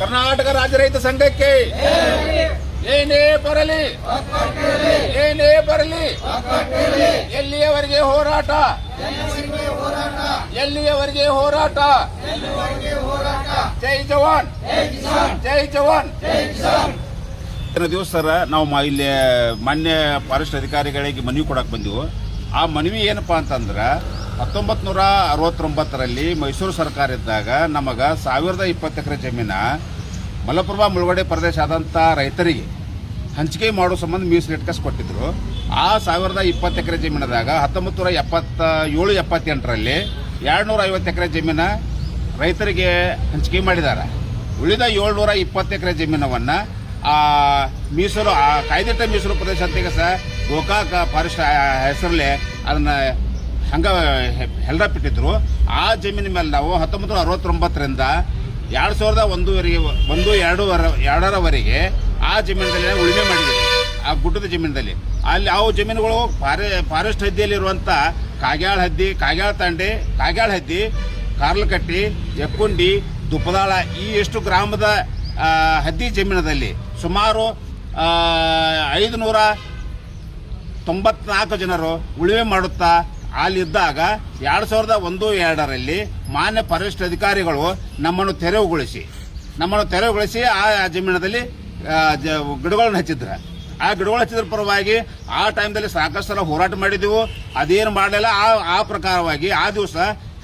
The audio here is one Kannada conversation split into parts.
ಕರ್ನಾಟಕ ರಾಜ್ಯ ರೈತ ಸಂಘಕ್ಕೆ ಏನೇ ಬರಲಿ ಎಲ್ಲಿಯವರೆಗೆ ಹೋರಾಟ, ಎಲ್ಲಿಯವರೆಗೆ ಹೋರಾಟ. ಜೈ ಜವಾನ್, ಜೈ ಜವಾನ್. ದಿವಸ ಸರ್ ನಾವು ಇಲ್ಲಿ ಮಾನ್ಯ ಫಾರೆಸ್ಟ್ ಅಧಿಕಾರಿಗಳಿಗೆ ಮನವಿ ಕೊಡಕ್ಕೆ ಬಂದೆವು. ಆ ಮನವಿ ಏನಪ್ಪಾ ಅಂತಂದ್ರೆ 1969ರಲ್ಲಿ ಮೈಸೂರು ಸರ್ಕಾರ ಇದ್ದಾಗ ನಮಗೆ 1020 ಎಕರೆ ಜಮೀನ ಮಲಪ್ರಭಾ ಮುಳುಗಡೆ ಪ್ರದೇಶ ಆದಂಥ ರೈತರಿಗೆ ಹಂಚಿಕೆ ಮಾಡೋ ಸಂಬಂಧ ಮೀಸಲಿಟ್ಕಸ್ ಕೊಟ್ಟಿದ್ರು. ಆ 1020 ಎಕರೆ ಜಮೀನದಾಗ 1977-78ರಲ್ಲಿ 250 ಎಕರೆ ಜಮೀನ ರೈತರಿಗೆ ಹಂಚಿಕೆ ಮಾಡಿದ್ದಾರೆ. ಉಳಿದ 720 ಎಕರೆ ಜಮೀನವನ್ನು ಮೀಸಲು ಕಾಯ್ದಿಟ್ಟ ಮೀಸಲು ಪ್ರದೇಶ ಅಂತ ಈಗ ಗೋಕಾಕ್ ಫಾರೆಸ್ಟ್ ಹೆಸರಲ್ಲೇ ಅದನ್ನ ಹಂಗ ಹೆಲ್ಡಾಪಿಟ್ಟಿದ್ರು. ಆ ಜಮೀನಿನ ಮೇಲೆ ನಾವು 1969ರಿಂದ 2001-2ರವರೆಗೆ ಆ ಜಮೀನದಲ್ಲಿ ಉಳುಮೆ ಮಾಡಿದ್ದೀವಿ. ಆ ಗುಡ್ಡದ ಜಮೀನದಲ್ಲಿ ಅಲ್ಲಿ ಆ ಜಮೀನುಗಳು ಫಾರೆಸ್ಟ್ ಹದ್ದಿಯಲ್ಲಿರುವಂಥ ಕಾಗ್ಯಾಳ ಹದ್ದಿ, ಕಾಗ್ಯಾಳ ತಾಂಡೆ, ಕಾಗ್ಯಾಳ ಹದ್ದಿ, ಕಾರ್ಲಕಟ್ಟಿ, ಎಕ್ಕುಂಡಿ, ದುಪ್ಪದಾಳ ಈ ಎಷ್ಟು ಗ್ರಾಮದ ಹದ್ದಿ ಜಮೀನದಲ್ಲಿ ಸುಮಾರು 594 ಜನರು ಉಳುಮೆ ಮಾಡುತ್ತಾ ಅಲ್ಲಿದ್ದಾಗ 2001-2ರಲ್ಲಿ ಮಾನ್ಯ ಫಾರೆಸ್ಟ್ ಅಧಿಕಾರಿಗಳು ನಮ್ಮನ್ನು ತೆರವುಗೊಳಿಸಿ ಆ ಜಮೀನದಲ್ಲಿ ಗಿಡಗಳನ್ನು ಹಚ್ಚಿದ್ರು. ಆ ಗಿಡಗಳು ಹಚ್ಚಿದ್ರ ಪರವಾಗಿ ಆ ಟೈಮ್ದಲ್ಲಿ ಸಾಕಷ್ಟು ಸಲ ಹೋರಾಟ ಮಾಡಿದೆವು. ಅದೇನು ಮಾಡಲಿಲ್ಲ. ಆ ಪ್ರಕಾರವಾಗಿ ಆ ದಿವಸ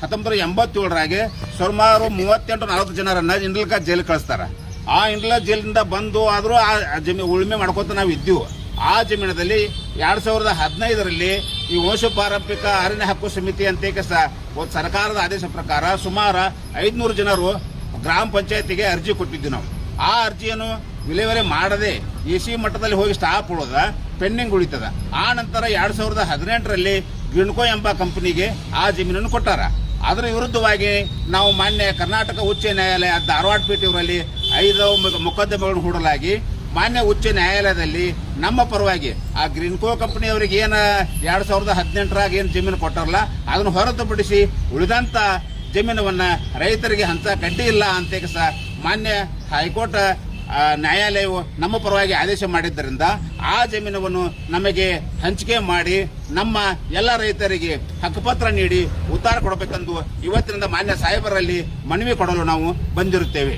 1987ರಾಗೆ ಸುಮಾರು 38-40 ಜನರನ್ನ ಇಂಡ್ಲಕ ಜೈಲಿಗೆ ಕಳಿಸ್ತಾರೆ. ಆ ಇಂಡ್ಲ ಜೈಲಿನಿಂದ ಬಂದು ಆದರೂ ಆ ಜಮೀನು ಉಳುಮೆ ಮಾಡ್ಕೊತ ನಾವು ಇದ್ದೀವಿ. ಆ ಜಮೀನದಲ್ಲಿ 2015ರಲ್ಲಿ ಈ ವಂಶ ಪಾರಂಪರಿಕ ಅರಣ್ಯ ಹಕ್ಕು ಸಮಿತಿ ಅಂತ ಒಂದು ಸರ್ಕಾರದ ಆದೇಶ ಪ್ರಕಾರ ಸುಮಾರು 500 ಜನರು ಗ್ರಾಮ ಪಂಚಾಯತಿಗೆ ಅರ್ಜಿ ಕೊಟ್ಟಿದ್ವಿ ನಾವು. ಆ ಅರ್ಜಿಯನ್ನು ವಿಲೇವಾರಿ ಮಾಡದೆ ಎಸಿ ಮಟ್ಟದಲ್ಲಿ ಹೋಗಿ ಸ್ಟಾಪ್ ಉಳೋದ ಪೆಂಡಿಂಗ್ ಉಳಿತದ. ಆ ನಂತರ 2018ರಲ್ಲಿ ಗಿಣ್ಕೋ ಎಂಬ ಕಂಪನಿಗೆ ಆ ಜಮೀನನ್ನು ಕೊಟ್ಟಾರ. ಅದರ ವಿರುದ್ಧವಾಗಿ ನಾವು ಮಾನ್ಯ ಕರ್ನಾಟಕ ಉಚ್ಚ ನ್ಯಾಯಾಲಯ ಧಾರವಾಡ ಪೀಠ ಇವರಲ್ಲಿ 5 ಮೊಕದ್ದಮೆಗಳನ್ನು ಹೂಡಲಾಗಿ ಮಾನ್ಯ ಉಚ್ಚ ನ್ಯಾಯಾಲಯದಲ್ಲಿ ನಮ್ಮ ಪರವಾಗಿ ಆ ಗ್ರೀನ್ಕೋ ಕಂಪನಿಯವರಿಗೆ ಏನು 2018ರಾಗ ಏನು ಜಮೀನು ಕೊಟ್ಟಾರಲ್ಲ ಅದನ್ನು ಹೊರತುಪಡಿಸಿ ಉಳಿದಂಥ ಜಮೀನವನ್ನು ರೈತರಿಗೆ ಹಂತ ಕಡ್ಡಿ ಇಲ್ಲ ಅಂತ ಮಾನ್ಯ ಹೈಕೋರ್ಟ್ ನ್ಯಾಯಾಲಯವು ನಮ್ಮ ಪರವಾಗಿ ಆದೇಶ ಮಾಡಿದ್ದರಿಂದ ಆ ಜಮೀನನ್ನು ನಮಗೆ ಹಂಚಿಕೆ ಮಾಡಿ ನಮ್ಮ ಎಲ್ಲ ರೈತರಿಗೆ ಹಕ್ಕುಪತ್ರ ನೀಡಿ ಉತ್ತರ ಕೊಡಬೇಕೆಂದು ಇವತ್ತಿನಿಂದ ಮಾನ್ಯ ಸಾಹೇಬರಲ್ಲಿ ಮನವಿ ಕೊಡಲು ನಾವು ಬಂದಿರುತ್ತೇವೆ.